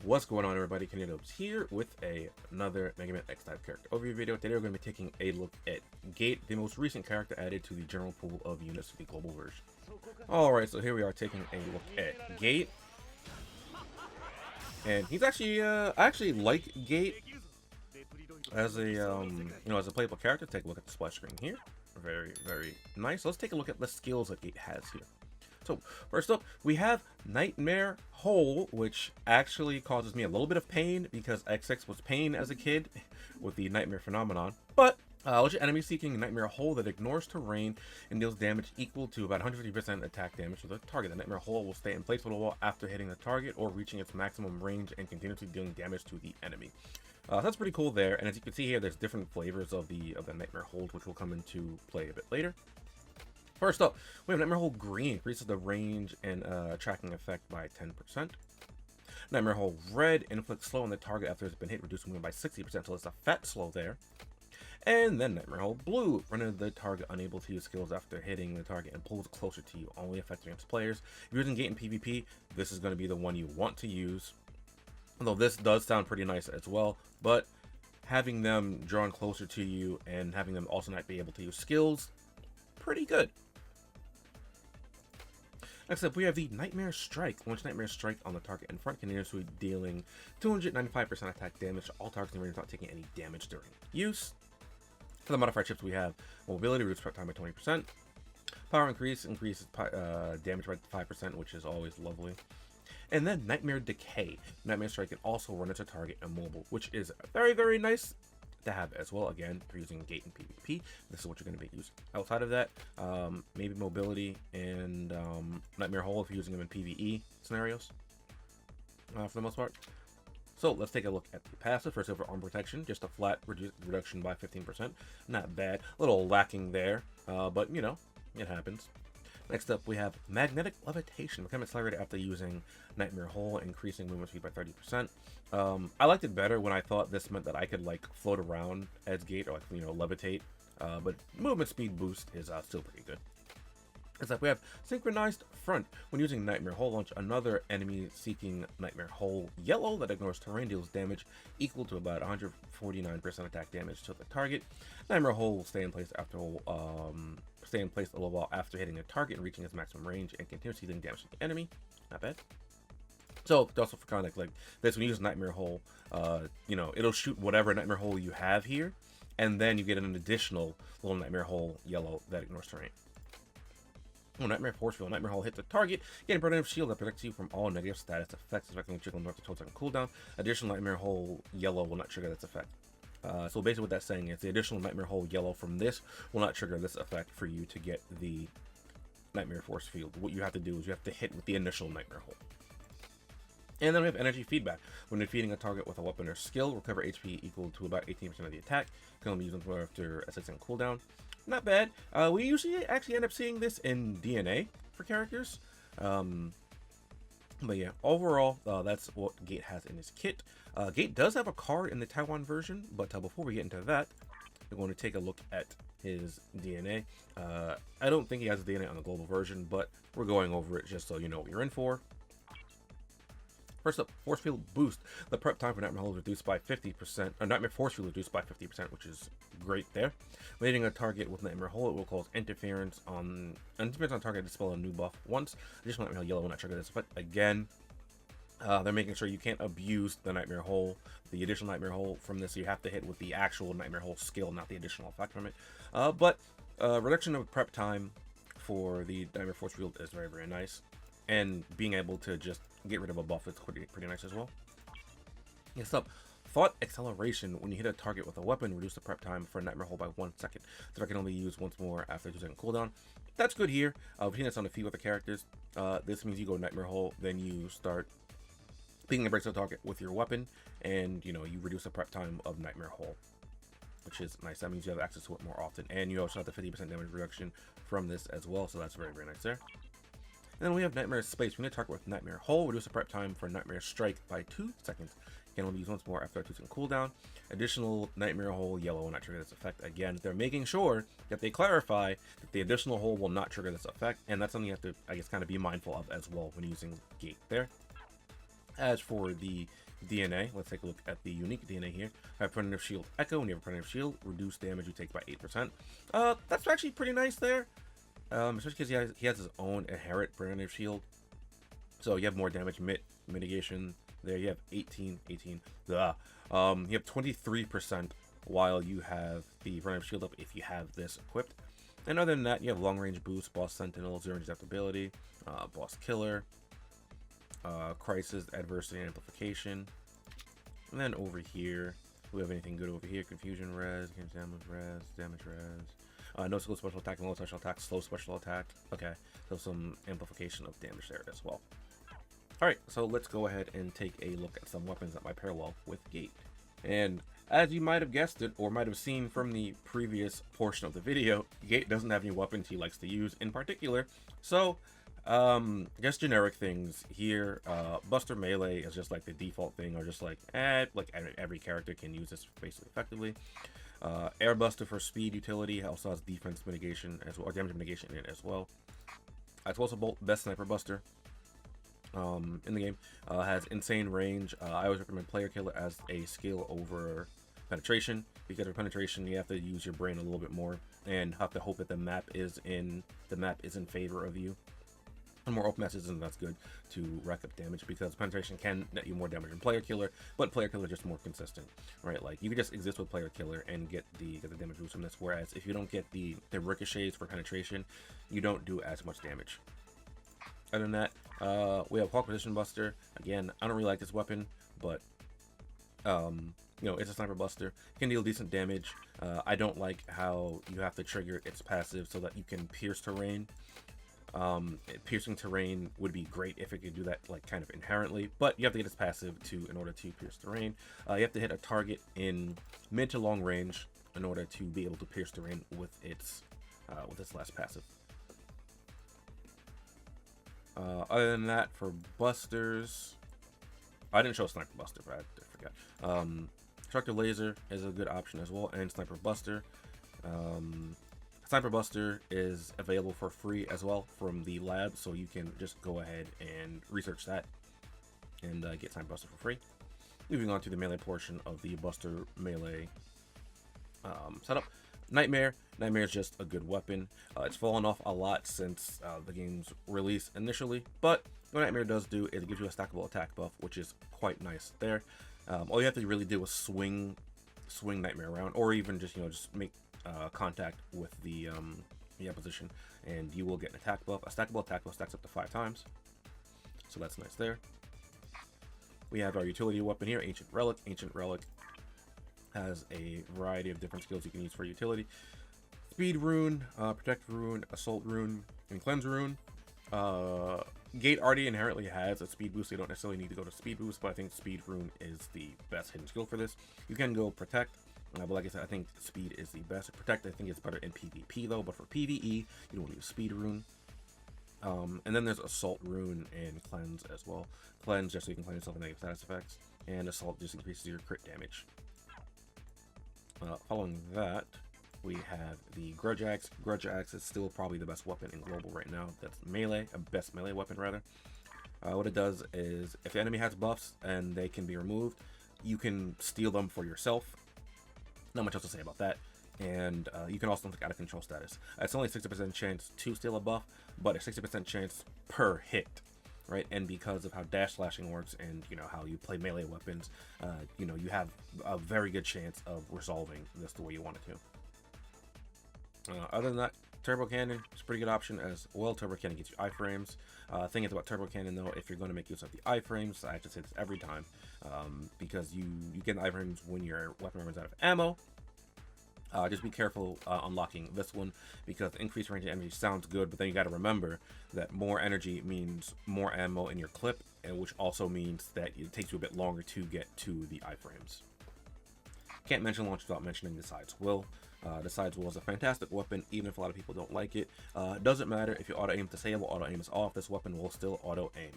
What's going on, everybody? TheKennyDubz here with another Mega Man X type character overview video. Today we're going to be taking a look at Gate, the most recent character added to the general pool of units for the global version. Alright, so here we are taking a look at Gate. And he's actually, I actually like Gate as a, as a playable character. Take a look at the splash screen here. Very, very nice. Let's take a look at the skills that Gate has here. So, first up, we have Nightmare Hole, which actually causes me a little bit of pain because XX was pain as a kid with the Nightmare phenomenon. But, legit enemy seeking Nightmare Hole that ignores terrain and deals damage equal to about 150% attack damage to the target. The Nightmare Hole will stay in place for a while after hitting the target or reaching its maximum range and continuously dealing damage to the enemy. So that's pretty cool there, and as you can see here, there's different flavors of the Nightmare Hold, which will come into play a bit later. First up, we have Nightmare Hole Green, increases the range and tracking effect by 10%. Nightmare Hole Red, inflicts slow on the target after it's been hit, reducing movement by 60%, so it's a fat slow there. And then Nightmare Hole Blue, renders the target unable to use skills after hitting the target and pulls closer to you, only affecting against players. If you're using Gate in PvP, this is going to be the one you want to use. Although this does sound pretty nice as well, but having them drawn closer to you and having them also not be able to use skills, pretty good. Next up, we have the Nightmare Strike. Launch Nightmare Strike on the target in front, continuously dealing 295% attack damage to all targets in range without taking any damage during use. For the modifier chips, we have mobility, reduces prep time by 20%. Power increase, increases damage by 5%, which is always lovely. And then Nightmare Decay. Nightmare Strike can also run into target immobile, which is very, very nice to have as well. Again, if you're using Gate in PvP, this is what you're going to be using. Outside of that, maybe mobility and Nightmare Hole if you're using them in PvE scenarios for the most part. So let's take a look at the passive. First over arm protection, just a flat reduction by 15%. Not bad. A little lacking there, but you know, it happens. Next up, we have Magnetic Levitation. Become accelerated after using Nightmare Hole, increasing movement speed by 30%. I liked it better when I thought this meant that I could like float around as Gate or like, you know, levitate. But movement speed boost is still pretty good. Next up, we have Synchronized Front. When using Nightmare Hole, launch another enemy seeking Nightmare Hole Yellow that ignores terrain, deals damage equal to about 149% attack damage to the target. Nightmare Hole will stay in place after a little while after hitting a target and reaching its maximum range and continuously dealing damage to the enemy. Not bad. So also for context, like this, when you use Nightmare Hole, you know, it'll shoot whatever Nightmare Hole you have here, and then you get an additional little Nightmare Hole Yellow that ignores terrain. When Nightmare Force Field, Nightmare Hole hits the target, getting protective shield that protects you from all negative status effects, affecting trigger north to 12-second cooldown. Additional Nightmare Hole Yellow will not trigger this effect. So basically what that's saying is the additional Nightmare Hole Yellow from this will not trigger this effect for you to get the Nightmare Force Field. What you have to do is you have to hit with the initial Nightmare Hole. And then we have Energy Feedback. When defeating a target with a weapon or skill, recover HP equal to about 18% of the attack. Can only be used after a 6-second cooldown. Not bad. We usually actually end up seeing this in DNA for characters. But yeah, overall, that's what Gate has in his kit. Gate does have a card in the Taiwan version, but before we get into that, we're going to take a look at his DNA. I don't think he has DNA on the global version, but we're going over it just so you know what you're in for. First up, Force Field Boost. The prep time for Nightmare Hole is reduced by 50%. Nightmare Force Field reduced by 50%, which is great there. When hitting a target with Nightmare Hole, it will cause interference on target to dispel a new buff once. Additional Nightmare Hole Yellow will not trigger this effect again. They're making sure you can't abuse the Nightmare Hole, the additional Nightmare Hole from this. So you have to hit with the actual Nightmare Hole skill, not the additional effect from it. But reduction of prep time for the Nightmare Force Field is very, very nice. And being able to just get rid of a buff is pretty nice as well. Next up, Thought Acceleration. When you hit a target with a weapon, reduce the prep time for Nightmare Hole by 1 second. So I can only use once more after 2-second cooldown. That's good here. We've seen this on a few other characters. This means you go Nightmare Hole, then you start picking the brakes of the target with your weapon, and you know you reduce the prep time of Nightmare Hole, which is nice. That means you have access to it more often, and you also have the 50% damage reduction from this as well. So that's very, very nice there. And then we have Nightmare Space. When you target with Nightmare Hole, reduce the prep time for Nightmare Strike by 2 seconds. Can only be used once more after a 2-second cooldown. Additional Nightmare Hole Yellow will not trigger this effect again. They're making sure that they clarify that the additional hole will not trigger this effect, and that's something you have to, I guess, kind of be mindful of as well when using Gate there. As for the DNA. Let's take a look at the unique DNA here. I have Preventative Shield Echo. When you have a Preventative Shield, reduce damage you take by 8%. That's actually pretty nice there. Especially because he has his own inherent Preventative Shield. So you have more damage mitigation there. You have 18. You have 23% while you have the Preventative Shield up if you have this equipped. And other than that, you have long range boost, boss sentinel, 0 range adaptability, boss killer, crisis, adversity, and amplification. And then over here, we have anything good over here? Confusion res, damage res. No slow special attack, low special attack, slow special attack. Okay, so some amplification of damage there as well. Alright, so let's go ahead and take a look at some weapons that might pair well with Gate. And as you might have guessed it, or might have seen from the previous portion of the video, Gate doesn't have any weapons he likes to use in particular. So, just generic things here. Buster Melee is just like the default thing, or just like every character can use this basically effectively. Air Buster for speed utility also has defense mitigation as well, or damage mitigation in it as well. Explosive Bolt, best sniper buster in the game, has insane range. I always recommend Player Killer as a skill over penetration, because for penetration you have to use your brain a little bit more and have to hope that the map is in favor of you. And more open matches isn't that's good to rack up damage, because penetration can net you more damage than Player Killer, but Player Killer is just more consistent, right? Like you can just exist with Player Killer and get the damage boost from this, whereas if you don't get the ricochets for penetration, you don't do as much damage. Other than that, we have Hawk Position Buster. Again, I don't really like this weapon, but you know, it's a sniper buster. It can deal decent damage. I don't like how you have to trigger its passive so that you can pierce terrain. Piercing terrain would be great if it could do that, like, kind of inherently, but you have to get its passive in order to pierce terrain. You have to hit a target in mid to long range in order to be able to pierce terrain with its last passive. Other than that, for busters, I didn't show Sniper Buster, but I forgot. Destructive Laser is a good option as well, and Sniper Buster. Sniper Buster is available for free as well from the lab, so you can just go ahead and research that and get Sniper Buster for free. Moving on to the melee portion of the Buster Melee setup. Nightmare is just a good weapon. It's fallen off a lot since the game's release initially, but what Nightmare does do is it gives you a stackable attack buff, which is quite nice there. All you have to really do is swing Nightmare around, or even just make contact with the opposition, and you will get an attack buff. A stackable attack buff stacks up to 5 times, so that's nice there. We have our utility weapon here, Ancient Relic. Ancient Relic has a variety of different skills you can use for utility. Speed Rune, Protect Rune, Assault Rune, and Cleanse Rune. Gate already inherently has a speed boost, so you don't necessarily need to go to speed boost, but I think Speed Rune is the best hidden skill for this. You can go Protect, but like I said, I think Speed is the best. Protect, I think, is better in PvP though, but for PvE, you don't want to use Speed Rune. And then there's Assault Rune and Cleanse as well. Cleanse just so you can cleanse yourself of negative status effects, and Assault just increases your crit damage. Following that, we have the Grudge Axe. Grudge Axe is still probably the best weapon in global right now. That's melee, a best melee weapon rather. What it does is, if the enemy has buffs and they can be removed, you can steal them for yourself. Not much else to say about that. And you can also take out of control status. It's only a 60% chance to steal a buff, but a 60% chance per hit, right? And because of how dash slashing works, and how you play melee weapons, you have a very good chance of resolving this the way you want it to. Other than that, Turbo Cannon is a pretty good option as well. Turbo Cannon gets you iframes. Thing is about Turbo Cannon though, if you're going to make use of the iframes, I have to say this every time, because you get the iframes when your weapon runs out of ammo. Just be careful unlocking this one, because increased range of energy sounds good, but then you got to remember that more energy means more ammo in your clip, and which also means that it takes you a bit longer to get to the iframes. Can't mention launch without mentioning the Sides Will. The Sides Will is a fantastic weapon, even if a lot of people don't like it. Doesn't matter if you auto aim disable, auto aim is off. This weapon will still auto aim.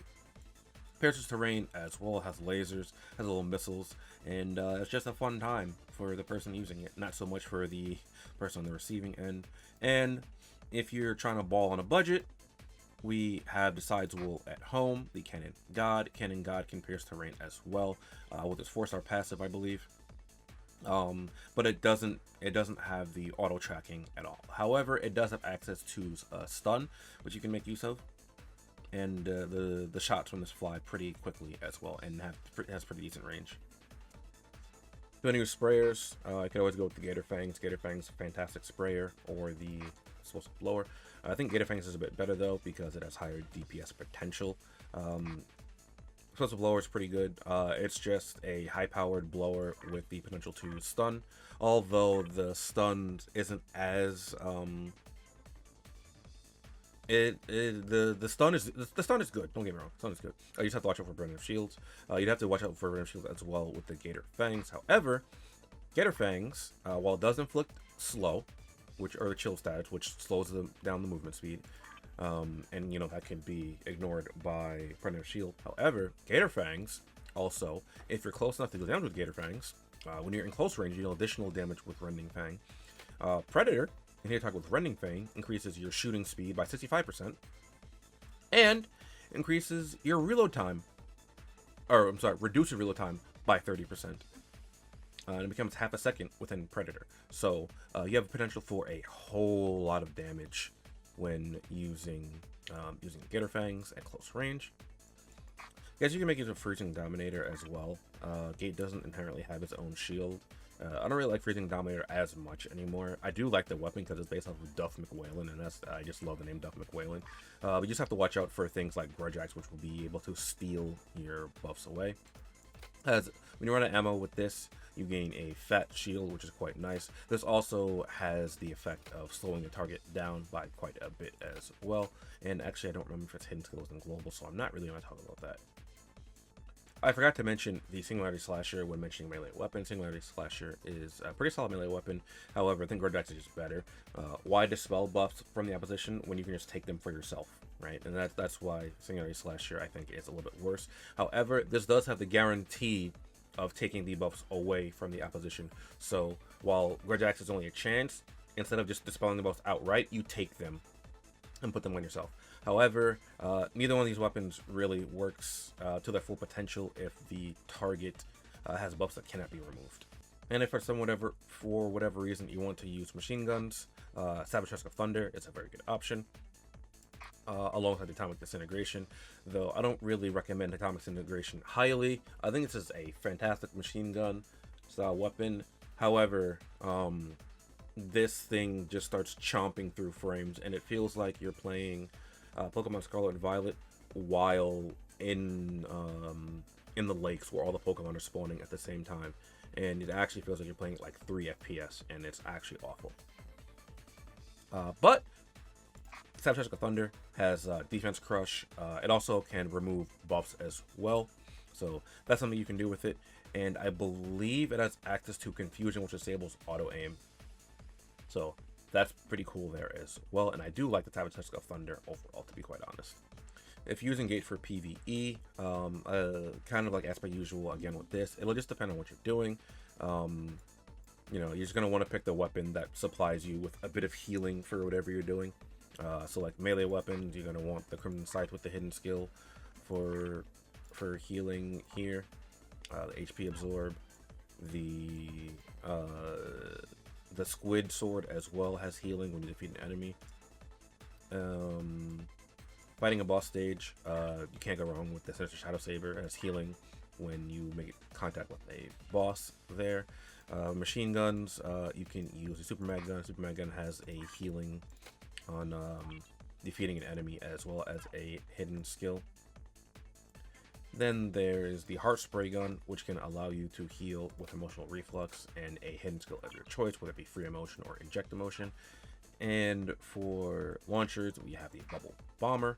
Pierces terrain as well, has lasers, has little missiles, and it's just a fun time for the person using it, not so much for the person on the receiving end. And if you're trying to ball on a budget, we have the Sides Wool at home, the Cannon God. Cannon God can pierce terrain as well with its 4-star passive, I believe. But it doesn't have the auto tracking at all. However, it does have access to stun, which you can make use of, and the shots from this fly pretty quickly as well, and has pretty decent range. Depending on your sprayers, I could always go with the Gator Fangs. Gator Fangs, fantastic sprayer, or the explosive blower. I think Gator Fangs is a bit better though because it has higher DPS potential. Explosive blower is pretty good. It's just a high-powered blower with the potential to stun, although the stun isn't as the stun is good. Don't get me wrong, stun is good. You just have to watch out for Burning of Shields. You'd have to watch out for Burning of Shields as well with the Gator Fangs. However, Gator Fangs, while it does inflict slow, or chill status, which slows down the movement speed, and that can be ignored by Burning of Shield. However, Gator Fangs also, if you're close enough to go down with Gator Fangs, when you're in close range, you deal additional damage with Rending Fang. Predator, in here talk with Rending Fang, increases your shooting speed by 65%, and increases your reload time, reduces reload time by 30%. And it becomes half a second within Predator. So you have potential for a whole lot of damage when using Gator Fangs at close range. Guys, you can make use of Freezing Dominator as well. Gate doesn't inherently have its own shield. I don't really like Freezing Dominator as much anymore. I do like the weapon because it's based off of Duff McWhalen, and I just love the name Duff McWhalen. But you just have to watch out for things like Grudge Axe, which will be able to steal your buffs away. As when you run out of ammo with this, you gain a fat shield, which is quite nice. This also has the effect of slowing the target down by quite a bit as well. And actually, I don't remember if it's hidden skills in global, so I'm not really going to talk about that. I forgot to mention the Singularity Slasher when mentioning melee weapon. Singularity Slasher is a pretty solid melee weapon. However, I think Grudge Axe is just better. Why dispel buffs from the opposition when you can just take them for yourself, right? And that's why Singularity Slasher, I think, is a little bit worse. However, this does have the guarantee of taking the buffs away from the opposition. So while Grudge Axe is only a chance, instead of just dispelling the buffs outright, you take them and put them on yourself. However, neither one of these weapons really works to their full potential if the target has buffs that cannot be removed. And if for whatever reason you want to use machine guns, Savage Tusk of Thunder is a very good option. Alongside Atomic Disintegration, though I don't really recommend Atomic Disintegration highly. I think this is a fantastic machine gun style weapon. However, this thing just starts chomping through frames, and it feels like you're playing Pokemon Scarlet and Violet while in the lakes where all the Pokemon are spawning at the same time, and it actually feels like you're playing like 3 FPS, and it's actually awful. But Savage Tusk of Thunder has Defense Crush. It also can remove buffs as well, so that's something you can do with it. And I believe it has access to Confusion, which disables auto aim. So that's pretty cool there as well. And I do like the Savage Tusk of Thunder overall, to be quite honest. If you're using Gate for PvE, kind of like as per usual, again with this, it'll just depend on what you're doing. You're just going to want to pick the weapon that supplies you with a bit of healing for whatever you're doing. So like melee weapons, you're going to want the Crimson Scythe with the hidden skill for healing here. The HP absorb. The Squid Sword as well has healing when you defeat an enemy. Fighting a boss stage, you can't go wrong with the Sinister Shadow Saber. It has healing when you make contact with a boss there. Machine guns, you can use a Super Mag Gun. Super Mag Gun has a healing on defeating an enemy as well as a hidden skill. Then there's the Heart Spray Gun, which can allow you to heal with Emotional Reflux and a hidden skill of your choice, whether it be Free Emotion or Inject Emotion. And for launchers, we have the Bubble Bomber,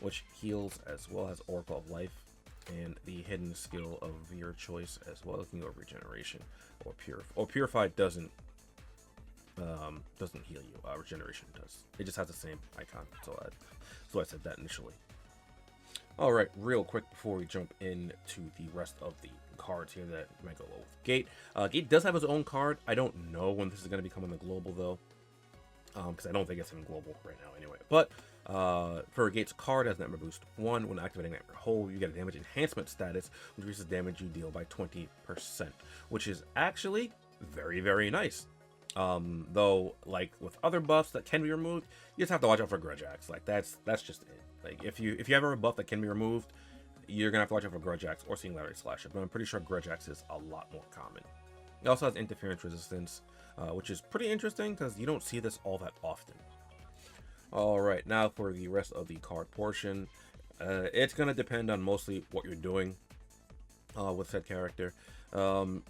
which heals as well as Oracle of Life, and the hidden skill of your choice as well. You can go Regeneration or Purify. Or Purify doesn't heal you. Regeneration does. It just has the same icon. So I said that initially. Alright, real quick before we jump into the rest of the cards here that might go well with Gate. Gate does have his own card. I don't know when this is going to become on the global, though. because I don't think it's in global right now anyway. But for Gate's card has Nightmare Boost 1. When activating Nightmare Hold, you get a damage enhancement status, which increases damage you deal by 20%, which is actually very, very nice. Though, like with other buffs that can be removed, you just have to watch out for Grudge Axe. Like that's just it. Like if you have a buff that can be removed, you're gonna have to watch out for Grudge Axe or Singularity Slasher. But I'm pretty sure Grudge Axe is a lot more common. It also has interference resistance, which is pretty interesting because you don't see this all that often. Alright, now for the rest of the card portion. It's going to depend on mostly what you're doing with said character.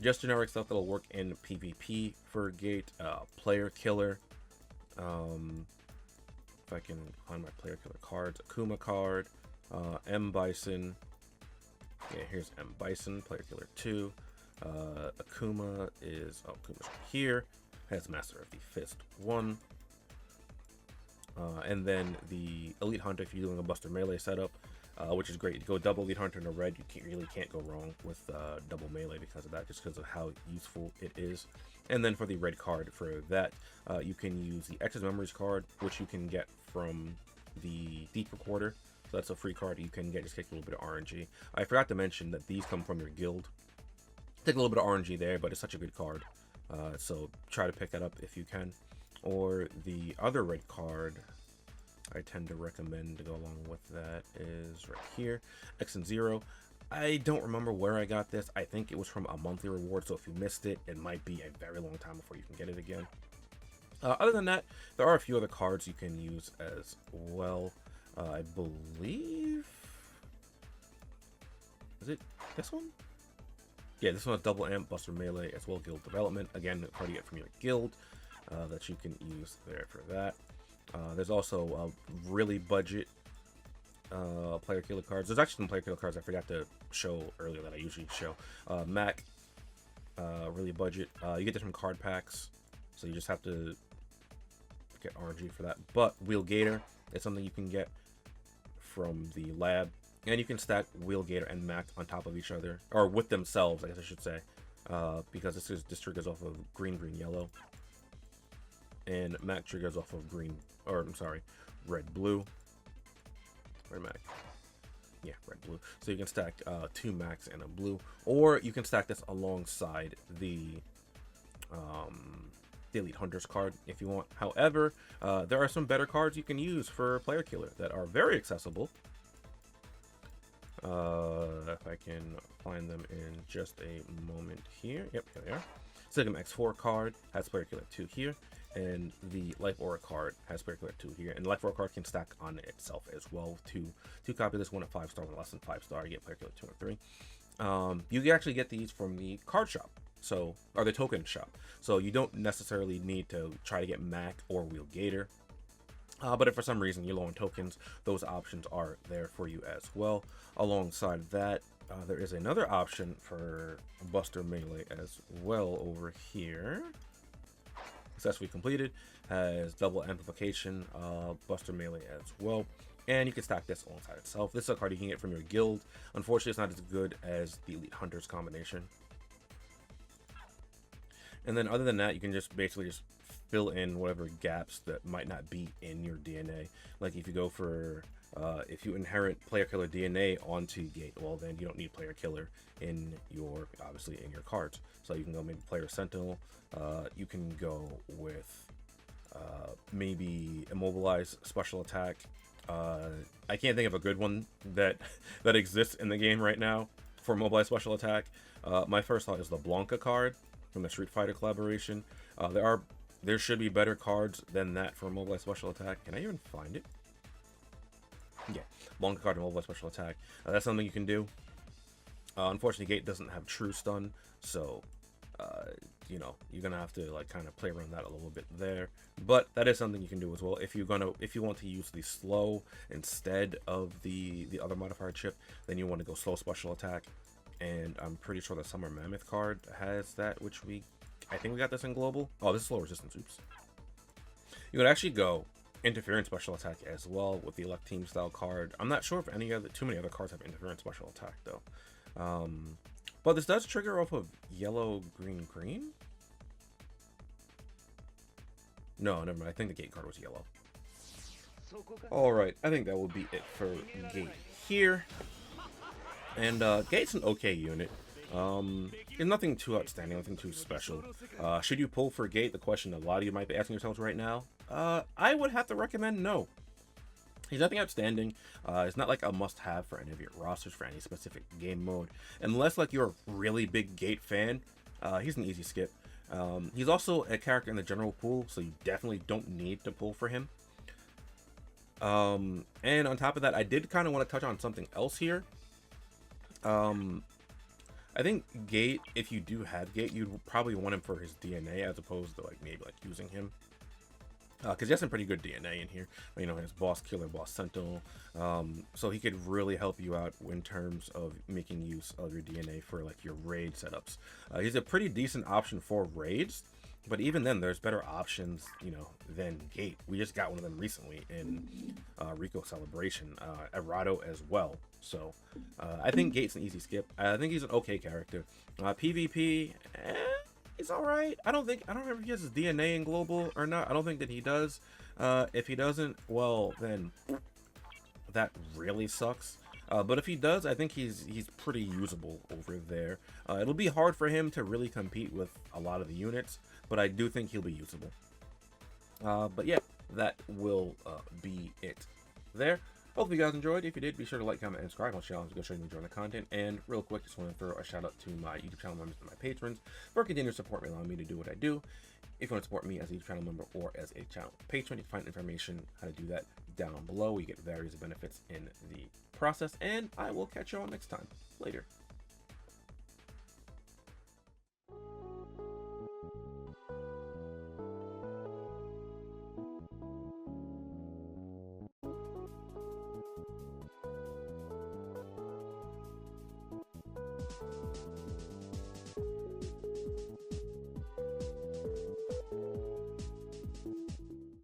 Just generic stuff that'll work in PvP for Gate. Player Killer. If I can find my Player Killer cards. Akuma card. M Bison. Yeah, here's M Bison, Player Killer 2. Akuma is, Akuma's right here. Has Master of the Fist 1. And then the Elite Hunter, if you're doing a Buster Melee setup, which is great. You go double Elite Hunter in a red, you really can't go wrong with double Melee because of that, just because of how useful it is. And then for the red card for that, you can use the Excess Memories card, which you can get from the Deep Recorder. So that's a free card you can get, just takes a little bit of RNG. I forgot to mention that these come from your guild. Take a little bit of RNG there, but it's such a good card. So try to pick that up if you can. Or the other red card I tend to recommend to go along with that is right here, X and Zero. I don't remember where I got this. I think it was from a monthly reward, so if you missed it, it might be a very long time before you can get it again. Other than that, there are a few other cards you can use as well. I believe... Is it this one? Yeah, this one has Double Amp, Buster Melee, as well as Guild Development. Again, a card you get from your guild that you can use there for that. There's also really budget player killer cards. There's actually some player killer cards I forgot to show earlier that I usually show. Mac, really budget. You get this from card packs, so you just have to get RNG for that. But Wheel Gator is something you can get from the lab, and you can stack Wheel Gator and Mac on top of each other, or with themselves, I guess I should say, because this triggers off of green, green, yellow, and Mac triggers off of green, or I'm sorry, red, blue. Red Mac. Yeah, red, blue. So you can stack 2 Macs and a blue, or you can stack this alongside the Elite Hunters card if you want. However, there are some better cards you can use for Player Killer that are very accessible. If I can find them in just a moment here. Yep, here they are. Sigma X4 card has Player Killer 2 here, and the Life Aura card has Player Killer 2 here, and the Life Aura card can stack on itself as well. Two copies of this, one at 5-star, one less than 5-star. You get Player Killer 2 and 3. You can actually get these from the card shop, or the token shop. So you don't necessarily need to try to get Mac or Wheel Gator. But if for some reason you're low on tokens, those options are there for you as well. Alongside that, there is another option for Buster Melee as well over here. Successfully completed, has double amplification, Buster Melee as well. And you can stack this alongside itself. This is a card you can get from your guild. Unfortunately, it's not as good as the Elite Hunters combination. And then other than that, you can just basically just fill in whatever gaps that might not be in your DNA. Like if you go for, if you inherit Player Killer DNA onto Gate, well then you don't need Player Killer in your, obviously in your cards. So you can go maybe Player Sentinel, you can go with maybe Immobilize Special Attack. I can't think of a good one that exists in the game right now for Immobilize Special Attack. My first thought is the Blanca card from the Street Fighter collaboration. There should be better cards than that for Immobilize Special Attack. Can I even find it? Yeah, Blanca card Immobilize Special Attack. That's something you can do. Unfortunately, Gate doesn't have True Stun, so you know, you're gonna have to like kind of play around that a little bit there. But that is something you can do as well. If you want to use the slow instead of the other modifier chip, then you want to go slow Special Attack. And I'm pretty sure the Summer Mammoth card has that, which I think we got this in global. Oh, this is slow resistance. Oops. You could actually go interference special attack as well with the Elect Team style card. I'm not sure if too many other cards have interference special attack though. But this does trigger off of yellow, green, green. No, never mind. I think the Gate card was yellow. Alright, I think that will be it for Gate here. And Gate's an okay unit. There's nothing too outstanding, nothing too special. Should you pull for Gate? The question a lot of you might be asking yourselves right now. I would have to recommend no. He's nothing outstanding. It's not like a must-have for any of your rosters for any specific game mode. Unless like you're a really big Gate fan, he's an easy skip. He's also a character in the general pool, so you definitely don't need to pull for him. And on top of that, I did kind of want to touch on something else here. I think Gate, if you do have Gate, you'd probably want him for his DNA as opposed to like maybe like using him. Because he has some pretty good DNA in here. You know, his boss killer, boss sentinel. So he could really help you out in terms of making use of your DNA for like your raid setups. He's a pretty decent option for raids. But even then, there's better options, you know, than Gate. We just got one of them recently in Rico Celebration, Errado as well. So I think Gate's an easy skip. I think he's an okay character. PvP, he's all right. I don't remember if he has his DNA in global or not. I don't think that he does. If he doesn't, well then that really sucks. But if he does, I think he's pretty usable over there. It'll be hard for him to really compete with a lot of the units, but I do think he'll be usable. But yeah, that will be it there. Hopefully you guys enjoyed. If you did, be sure to like, comment, and subscribe. I'll challenge to go show you enjoying the content. And real quick, just want to throw a shout out to my YouTube channel members and my patrons for continuing to support me, allowing me to do what I do. If you want to support me as a YouTube channel member or as a channel patron, you can find information how to do that down below. You get various benefits in the process, and I will catch you all next time. Later.